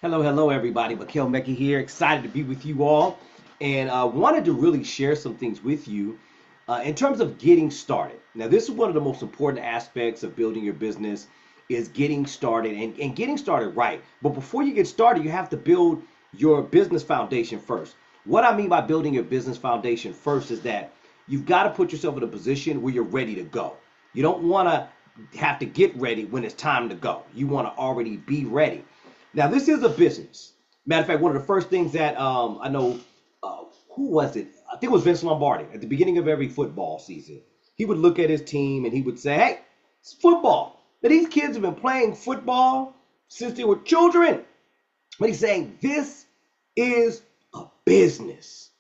Hello, hello, everybody. Mikhail Mecca here. Excited to be with you all, and wanted to really share some things with you in terms of getting started. Now, this is one of the most important aspects of building your business is getting started and getting started right. But before you get started, you have to build your business foundation first. What I mean by building your business foundation first is that you've got to put yourself in a position where you're ready to go. You don't want to have to get ready when it's time to go. You want to already be ready. Now, this is a business. Matter of fact, one of the first things that I know, who was it? I think it was Vince Lombardi at the beginning of every football season. He would look at his team and he would say, hey, it's football. Now, these kids have been playing football since they were children. But he's saying this is a business.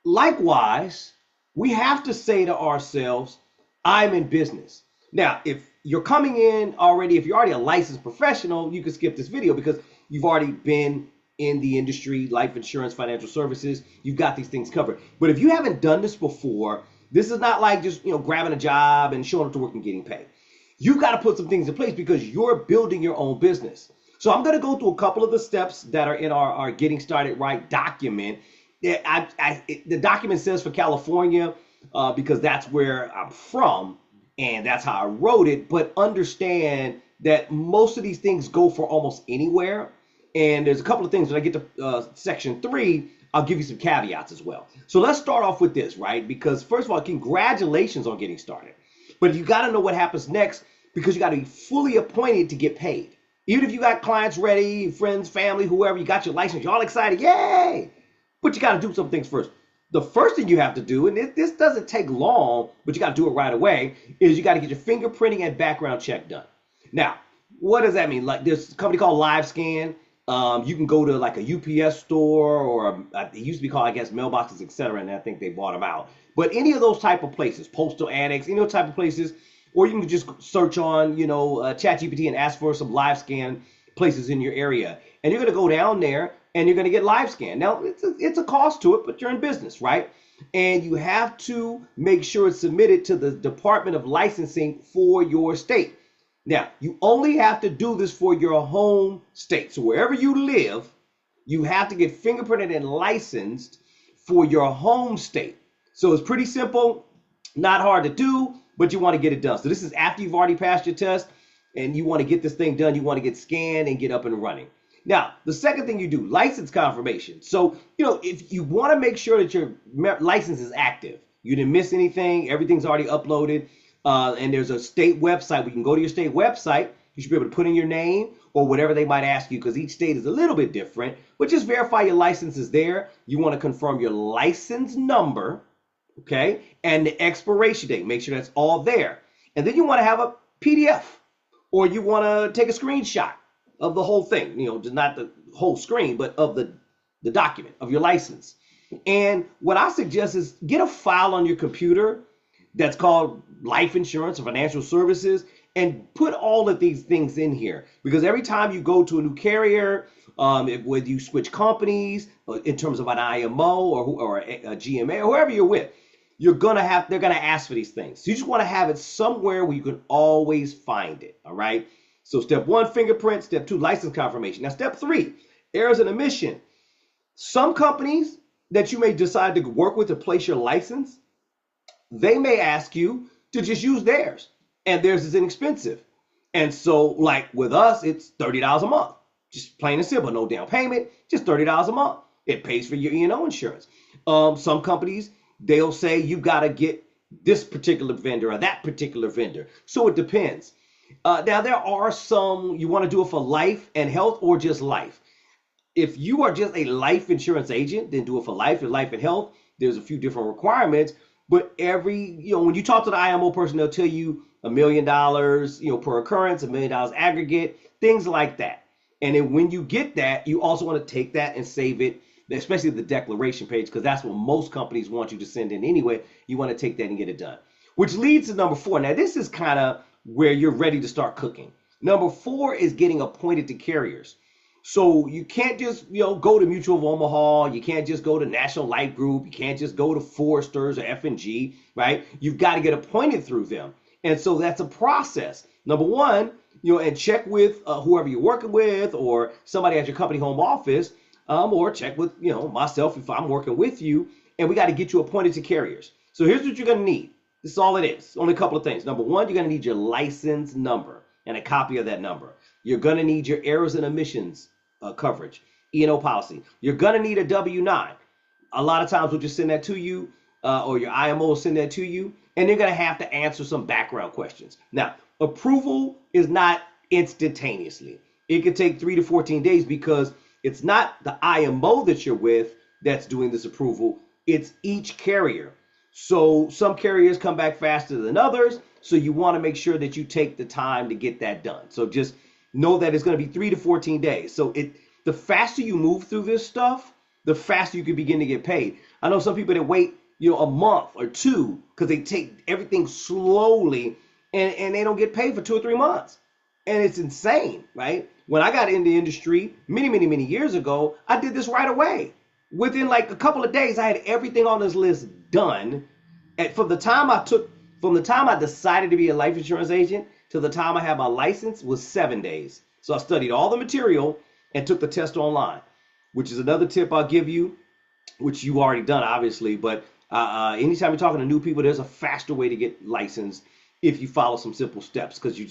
Likewise, we have to say to ourselves, I'm in business. Now, if you're coming in already, if you're already a licensed professional, you can skip this video because you've already been in the industry, life insurance, financial services, you've got these things covered. But if you haven't done this before, this is not like just, grabbing a job and showing up to work and getting paid. You've got to put some things in place because you're building your own business. So I'm going to go through a couple of the steps that are in our Getting Started Right document. The document says for California because that's where I'm from and that's how I wrote it. But understand that most of these things go for almost anywhere. And there's a couple of things when I get to section 3, I'll give you some caveats as well. So let's start off with this, right? Because first of all, congratulations on getting started. But you got to know what happens next because you got to be fully appointed to get paid. Even if you got clients ready, friends, family, whoever, you got your license, you're all excited, yay! But you got to do some things first. The first thing you have to do, and this doesn't take long, but you got to do it right away, is you got to get your fingerprinting and background check done. Now, what does that mean? Like there's a company called LiveScan. You can go to like a UPS store or it used to be called, I guess, mailboxes, etc. And I think they bought them out. But any of those type of places, postal annex, any of those type of places, or you can just search on, ChatGPT and ask for some LiveScan places in your area. And you're going to go down there and you're going to get LiveScan. Now, it's a cost to it, but you're in business, right? And you have to make sure it's submitted to the Department of Licensing for your state. Now, you only have to do this for your home state. So wherever you live, you have to get fingerprinted and licensed for your home state. So it's pretty simple, not hard to do, but you want to get it done. So this is after you've already passed your test and you want to get this thing done. You want to get scanned and get up and running. Now, the second thing you do, license confirmation. So, if you want to make sure that your license is active, you didn't miss anything, everything's already uploaded, and there's a state website. We can go to your state website. You should be able to put in your name or whatever they might ask you because each state is a little bit different. But just verify your license is there. You want to confirm your license number, okay, and the expiration date. Make sure that's all there. And then you want to have a PDF or you want to take a screenshot of the whole thing, just not the whole screen, but of the document of your license. And what I suggest is get a file on your computer that's called life insurance or financial services and put all of these things in here because every time you go to a new carrier, whether you switch companies in terms of an IMO or a GMA or whoever you're with, they're gonna ask for these things. So you just want to have it somewhere where you can always find it. All right. So step 1, fingerprint. Step 2, license confirmation. Now step 3, errors and omission. Some companies that you may decide to work with to place your license, they may ask you to just use theirs, and theirs is inexpensive. And so, like with us, it's $30 a month, just plain and simple, no down payment, just $30 a month. It pays for your E&O insurance. Some companies, they'll say you got to get this particular vendor or that particular vendor. So it depends. Now, there are some, you want to do it for life and health or just life. If you are just a life insurance agent, then do it for life and health. There's a few different requirements, but when you talk to the IMO person, they'll tell you $1 million, per occurrence, $1 million aggregate, things like that. And then when you get that, you also want to take that and save it, especially the declaration page, because that's what most companies want you to send in anyway. You want to take that and get it done, which leads to number 4. Now, this is kind of where you're ready to start cooking. Number 4 is getting appointed to carriers. So you can't just, go to Mutual of Omaha. You can't just go to National Life Group. You can't just go to Foresters or F&G, right? You've got to get appointed through them. And so that's a process. Number one, and check with whoever you're working with or somebody at your company home office, or check with, myself if I'm working with you, and we got to get you appointed to carriers. So here's what you're going to need. This is all it is. Only a couple of things. Number one, you're going to need your license number and a copy of that number. You're going to need your errors and omissions coverage, E&O policy. You're going to need a W-9. A lot of times we'll just send that to you, or your IMO will send that to you, and they're going to have to answer some background questions. Now, approval is not instantaneously. It could take 3 to 14 days because it's not the IMO that you're with that's doing this approval. It's each carrier. So some carriers come back faster than others. So you want to make sure that you take the time to get that done. So just know that it's going to be 3 to 14 days. So the faster you move through this stuff, the faster you can begin to get paid. I know some people that wait, a month or two because they take everything slowly and they don't get paid for 2 or 3 months. And it's insane, right? When I got in the industry many, many, many years ago, I did this right away. Within like a couple of days, I had everything on this list done. And from the time I decided to be a life insurance agent to the time I had my license was 7 days. So I studied all the material and took the test online, which is another tip I'll give you, which you already done, obviously. But anytime you're talking to new people, there's a faster way to get licensed if you follow some simple steps, because you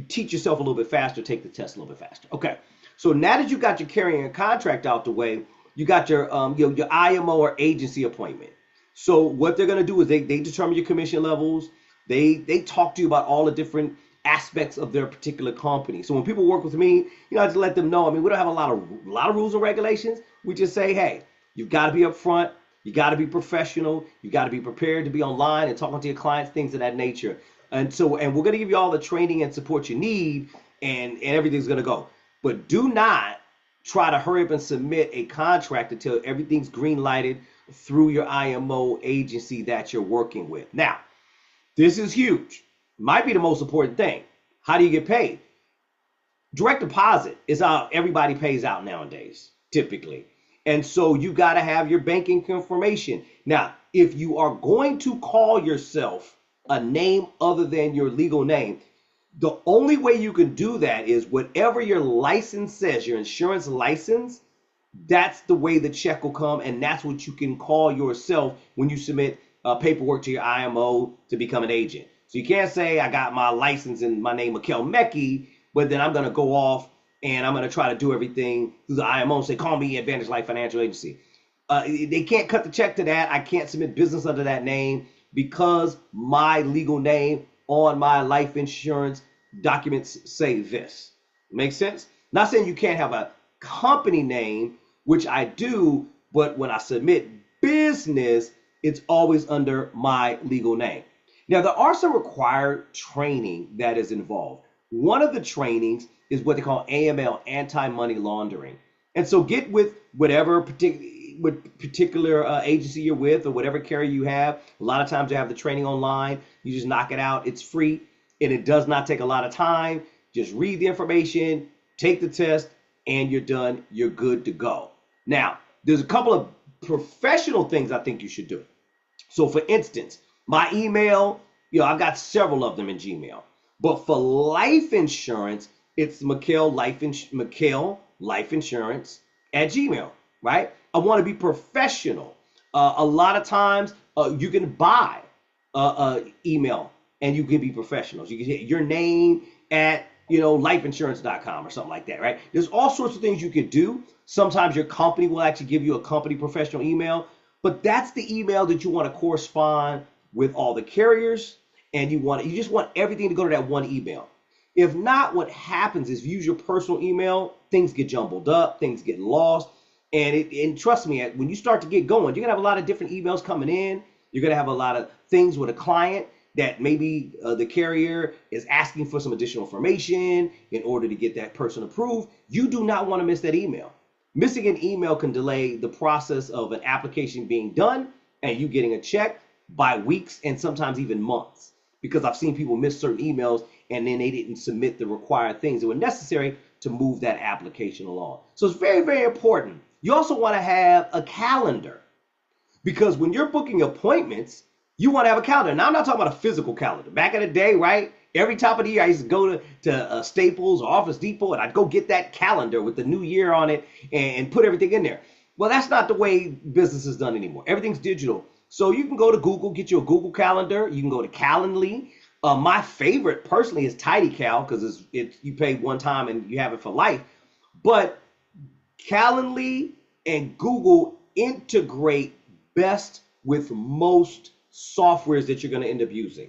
teach yourself a little bit faster, take the test a little bit faster. Okay, so now that you got your carrier contract out the way, you got your IMO or agency appointment. So what they're going to do is they determine your commission levels. They talk to you about all the different aspects of their particular company. So when people work with me, I just let them know. I mean, we don't have a lot of rules and regulations. We just say, hey, you've got to be upfront. You got to be professional. You got to be prepared to be online and talking to your clients, things of that nature. And we're going to give you all the training and support you need, and everything's going to go. But do not try to hurry up and submit a contract until everything's green lighted through your IMO agency that you're working with. Now, this is huge. Might be the most important thing. How do you get paid? Direct deposit is how everybody pays out nowadays, typically. And so you got to have your banking information. Now, if you are going to call yourself a name other than your legal name, the only way you can do that is whatever your license says, your insurance license, that's the way the check will come, and that's what you can call yourself when you submit paperwork to your IMO to become an agent. So you can't say I got my license and my name Mikel Mecki, but then I'm going to go off and I'm going to try to do everything through the IMO and say, call me Advantage Life Financial Agency. They can't cut the check to that. I can't submit business under that name because my legal name on my life insurance documents say this. Make sense? Not saying you can't have a company name, which I do, but when I submit business, it's always under my legal name. Now, there are some required training that is involved. One of the trainings is what they call AML, anti-money laundering. And so get with whatever particular agency you're with or whatever carrier you have. A lot of times they have the training online. You just knock it out. It's free and it does not take a lot of time. Just read the information, take the test, and you're done. You're good to go. Now, there's a couple of professional things I think you should do. So for instance, my email, I've got several of them in Gmail. But for life insurance, it's Mikel Life Insurance at Gmail, right? I want to be professional. A lot of times you can buy email and you can be professional. So you can hit your name at lifeinsurance.com or something like that, right? There's all sorts of things you could do. Sometimes your company will actually give you a company professional email, but that's the email that you want to correspond with all the carriers, and you just want everything to go to that one email. If not, what happens is, if you use your personal email, things get jumbled up, things get lost, and trust me, when you start to get going, you're gonna have a lot of different emails coming in. You're gonna have a lot of things with a client that maybe the carrier is asking for some additional information in order to get that person approved. You do not want to miss that email. Missing an email can delay the process of an application being done and you getting a check by weeks and sometimes even months, because I've seen people miss certain emails and then they didn't submit the required things that were necessary to move that application along. So it's very, very important. You also want to have a calendar, because when you're booking appointments, You want to have a calendar. Now, I'm not talking about a physical calendar. Back in the day, right? Every top of the year, I used to go to Staples or Office Depot, and I'd go get that calendar with the new year on it and put everything in there. Well, that's not the way business is done anymore. Everything's digital. So you can go to Google, get you a Google Calendar. You can go to Calendly. My favorite personally is TidyCal because you pay one time and you have it for life. But Calendly and Google integrate best with most softwares that you're going to end up using.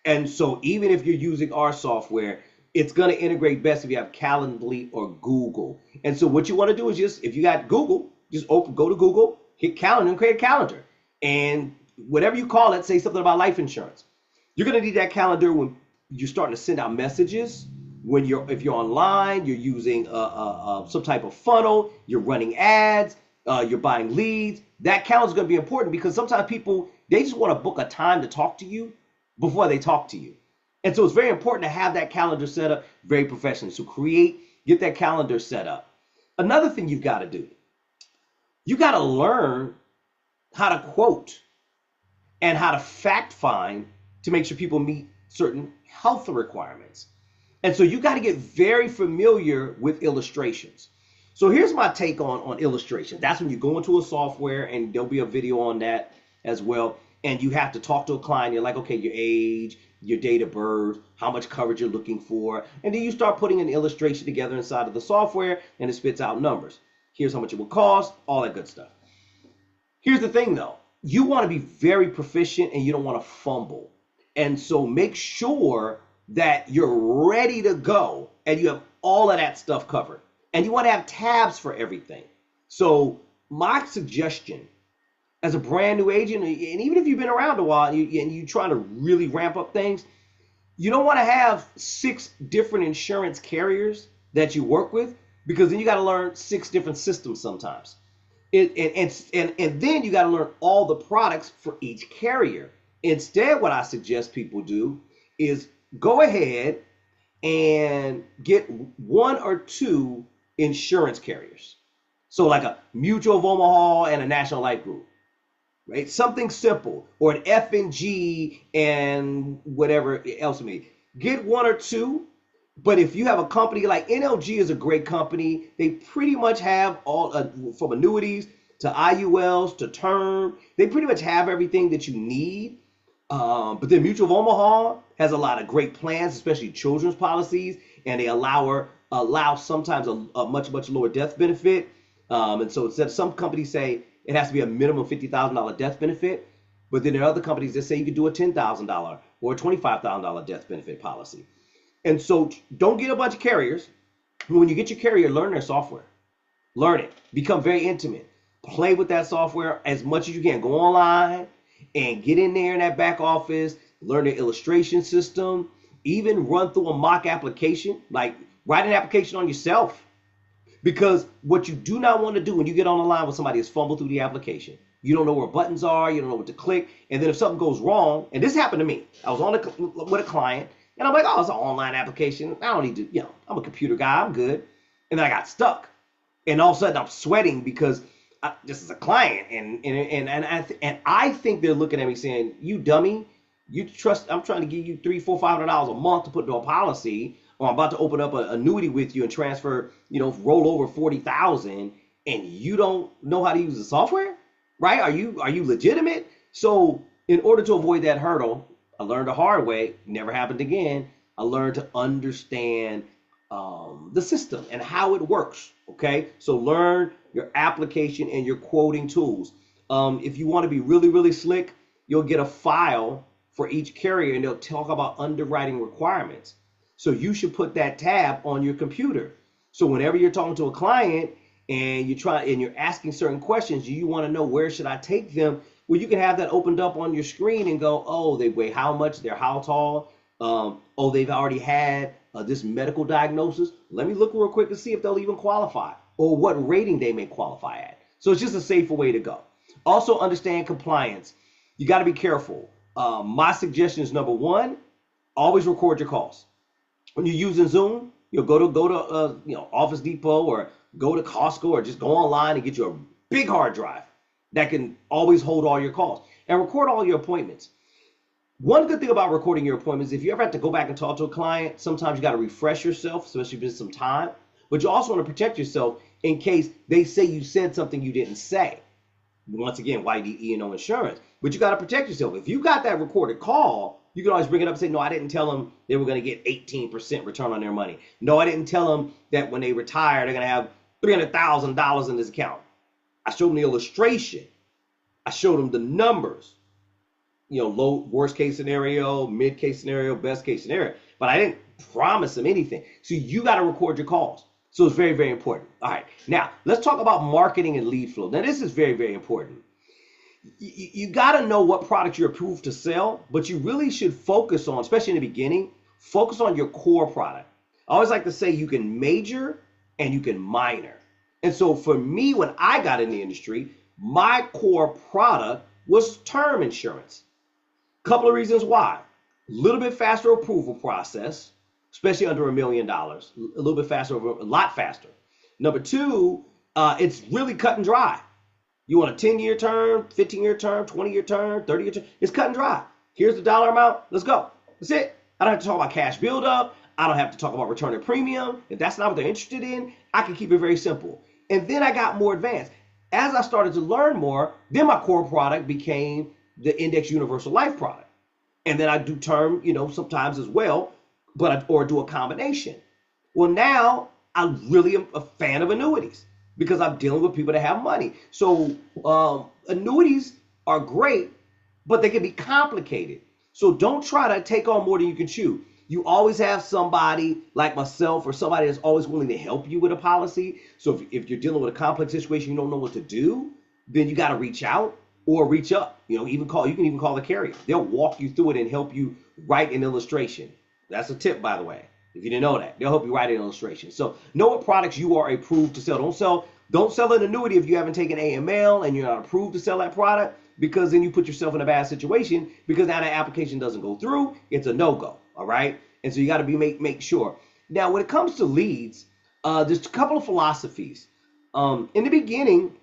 And so even if you're using our software, it's going to integrate best if you have Calendly or Google. And so what you want to do is just, if you got Google, just go to Google, hit calendar and create a calendar. And whatever you call it, say something about life insurance. You're going to need that calendar when you're starting to send out messages, if you're online, you're using some type of funnel, you're running ads, you're buying leads. That calendar is going to be important because sometimes people, they just want to book a time to talk to you before they talk to you. And so it's very important to have that calendar set up very professionally. So get that calendar set up. Another thing you've got to do, you got to learn how to quote and how to fact find to make sure people meet certain health requirements. And so you got to get very familiar with illustrations. So here's my take on illustration. That's when you go into a software, and there'll be a video on that as well. And you have to talk to a client. You're like, okay, your age, your date of birth, how much coverage you're looking for. And then you start putting an illustration together inside of the software, and it spits out numbers. Here's how much it will cost, all that good stuff. Here's the thing though, you want to be very proficient and you don't want to fumble. And so make sure that you're ready to go and you have all of that stuff covered. And you want to have tabs for everything. So my suggestion as a brand new agent, and even if you've been around a while and you're trying to really ramp up things, you don't want to have 6 different insurance carriers that you work with, because then you got to learn 6 different systems sometimes. And then you got to learn all the products for each carrier. Instead, what I suggest people do is go ahead and get 1 or 2 insurance carriers. So like a Mutual of Omaha and a National Life Group, right? Something simple, or an F&G and whatever else it may be. Get 1 or 2. But if you have a company like NLG is a great company, they pretty much have all from annuities to IULs to term, they pretty much have everything that you need. But then Mutual of Omaha has a lot of great plans, especially children's policies, and they allow sometimes a much lower death benefit. And so instead, some companies say it has to be a minimum $50,000 death benefit, but then there are other companies that say you could do a $10,000 or a $25,000 death benefit policy. And so don't get a bunch of carriers. When you get your carrier, learn their software. Learn it. Become very intimate. Play with that software as much as you can. Go online and get in there in that back office. Learn the illustration system. Even run through a mock application. Like write an application on yourself. Because what you do not want to do when you get on the line with somebody is fumble through the application. You don't know where buttons are. You don't know what to click. And then if something goes wrong, and this happened to me. I was with a client. And I'm like, oh, it's an online application. I don't need to, I'm a computer guy. I'm good. And then I got stuck. And all of a sudden I'm sweating because this is a client. And I think they're looking at me saying, you dummy, I'm trying to give you $300, $400, $500 a month to put into a policy. Or I'm about to open up an annuity with you and transfer, roll over 40,000 and you don't know how to use the software, right? Are you legitimate? So in order to avoid that hurdle, I learned the hard way, never happened again. I learned to understand the system and how it works, okay? So learn your application and your quoting tools. If you want to be really, really slick, you'll get a file for each carrier and they'll talk about underwriting requirements. So you should put that tab on your computer. So whenever you're talking to a client and you're asking certain questions, you want to know where should I take them? Well, you can have that opened up on your screen and go, oh, they weigh how much, they're how tall, oh, they've already had this medical diagnosis. Let me look real quick to see if they'll even qualify or what rating they may qualify at. So it's just a safer way to go. Also understand compliance. You got to be careful. My suggestion is number 1, always record your calls. When you're using Zoom, go to Office Depot or go to Costco or just go online and get you a big hard drive that can always hold all your calls and record all your appointments. One good thing about recording your appointments, if you ever have to go back and talk to a client, sometimes you got to refresh yourself, especially if it's some time. But you also want to protect yourself in case they say you said something you didn't say. Once again, why you need E&O insurance. But you got to protect yourself. If you got that recorded call, you can always bring it up and say, no, I didn't tell them they were going to get 18% return on their money. No, I didn't tell them that when they retire, they're going to have $300,000 in this account. I showed them the illustration. I showed them the numbers. Low, worst case scenario, mid case scenario, best case scenario. But I didn't promise them anything. So you got to record your calls. So it's very, very important. All right. Now, let's talk about marketing and lead flow. Now, this is very, very important. You got to know what product you're approved to sell, but you really should focus on, especially in the beginning, focus on your core product. I always like to say you can major and you can minor. And so for me, when I got in the industry, my core product was term insurance. Couple of reasons why. A little bit faster approval process, especially under $1 million. A little bit faster, a lot faster. Number two, it's really cut and dry. You want a 10-year term, 15-year term, 20-year term, 30-year term. It's cut and dry. Here's the dollar amount. Let's go. That's it. I don't have to talk about cash buildup. I don't have to talk about return of premium. If that's not what they're interested in, I can keep it very simple. And then I got more advanced. As I started to learn more, then my core product became the Index Universal Life product. And then I do term, sometimes as well, or do a combination. Well, now I really am a fan of annuities because I'm dealing with people that have money. So annuities are great, but they can be complicated. So don't try to take on more than you can chew. You always have somebody like myself or somebody that's always willing to help you with a policy. So if you're dealing with a complex situation, you don't know what to do, then you got to reach out or reach up. You can even call the carrier. They'll walk you through it and help you write an illustration. That's a tip, by the way. If you didn't know that, they'll help you write an illustration. So know what products you are approved to sell. Don't sell an annuity if you haven't taken AML and you're not approved to sell that product, because then you put yourself in a bad situation because now that application doesn't go through. It's a no-go. All right. And so you got to make sure. Now, when it comes to leads, there's a couple of philosophies. In the beginning,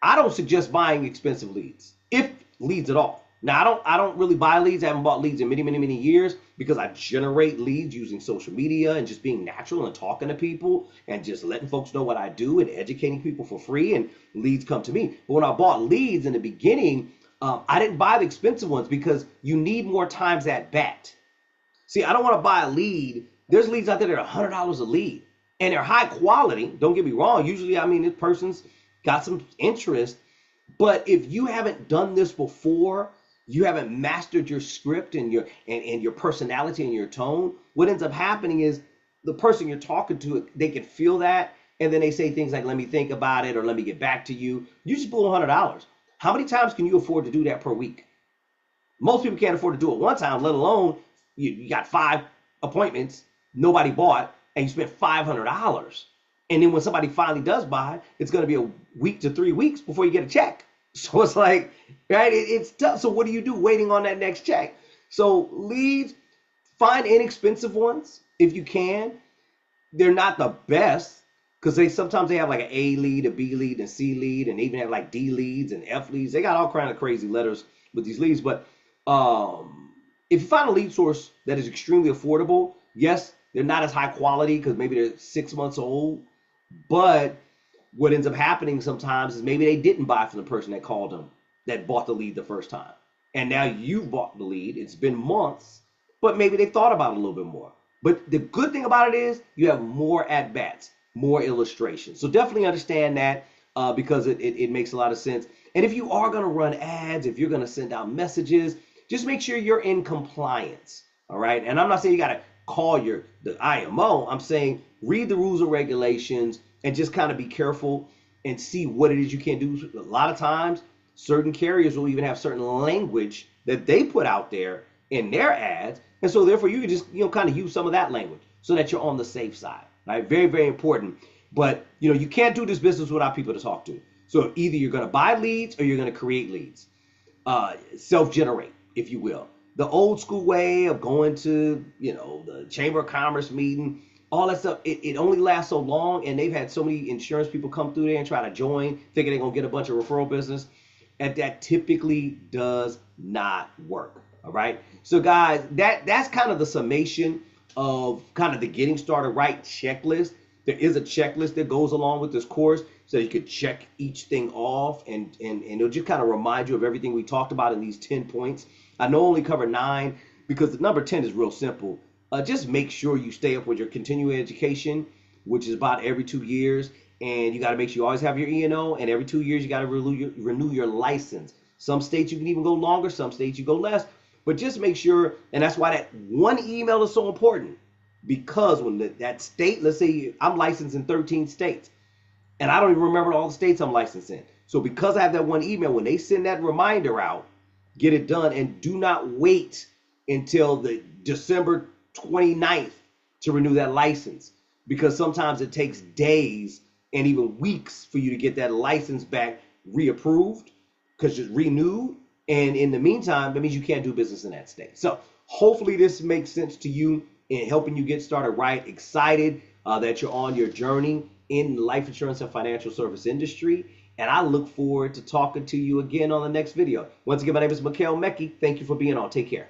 I don't suggest buying expensive leads, if leads at all. Now, I don't really buy leads. I haven't bought leads in many, many, many years because I generate leads using social media and just being natural and talking to people and just letting folks know what I do and educating people for free, and leads come to me. But when I bought leads in the beginning, I didn't buy the expensive ones because you need more times at bat. See, I don't want to buy a lead. There's leads out there that are $100 a lead and they're high quality. Don't get me wrong. Usually, this person's got some interest. But if you haven't done this before, you haven't mastered your script and your personality and your tone, what ends up happening is the person you're talking to, they can feel that. And then they say things like, let me think about it, or let me get back to you. You just blew $100. How many times can you afford to do that per week? Most people can't afford to do it one time, let alone you got 5 appointments, nobody bought, and you spent $500. And then when somebody finally does buy, it's going to be a week to 3 weeks before you get a check. So it's like, right, it's tough. So what do you do waiting on that next check? So leads, find inexpensive ones if you can. They're not the best because sometimes they have like an A lead, a B lead, and C lead, and they even have like D leads and F leads. They got all kinds of crazy letters with these leads. But if you find a lead source that is extremely affordable, yes, they're not as high quality because maybe they're 6 months old, but what ends up happening sometimes is maybe they didn't buy from the person that called them, that bought the lead the first time. And now you've bought the lead. It's been months, but maybe they thought about it a little bit more. But the good thing about it is you have more at-bats, more illustrations. So definitely understand that because it makes a lot of sense. And if you are going to run ads, if you're going to send out messages, just make sure you're in compliance. All right. And I'm not saying you got to call the IMO. I'm saying read the rules and regulations and just kind of be careful and see what it is you can do. A lot of times, certain carriers will even have certain language that they put out there in their ads. And so therefore you can just, kind of use some of that language so that you're on the safe side. Right? Very, very important. But, you can't do this business without people to talk to. So either you're going to buy leads or you're going to create leads. Self-generate, if you will. The old school way of going to, the Chamber of Commerce meeting, all that stuff, it only lasts so long, and they've had so many insurance people come through there and try to join, thinking they're going to get a bunch of referral business, and that typically does not work. All right. So guys, that's kind of the summation of kind of the getting started right checklist. There is a checklist that goes along with this course so you could check each thing off and it'll just kind of remind you of everything we talked about in these 10 points. I know I only cover 9 because the number 10 is real simple. Just make sure you stay up with your continuing education, which is about every 2 years. And you got to make sure you always have your E&O, and every 2 years you got to renew your license. Some states you can even go longer, some states you go less. But just make sure, and that's why that one email is so important. Because when that state, let's say I'm licensed in 13 states, and I don't even remember all the states I'm licensed in. So because I have that one email, when they send that reminder out, get it done, and do not wait until the December 29th to renew that license. Because sometimes it takes days and even weeks for you to get that license back reapproved because it's renewed. And in the meantime, that means you can't do business in that state. So hopefully this makes sense to you in helping you get started right. Excited that you're on your journey in the life insurance and financial service industry. And I look forward to talking to you again on the next video. Once again, my name is Mikael Mecki. Thank you for being on. Take care.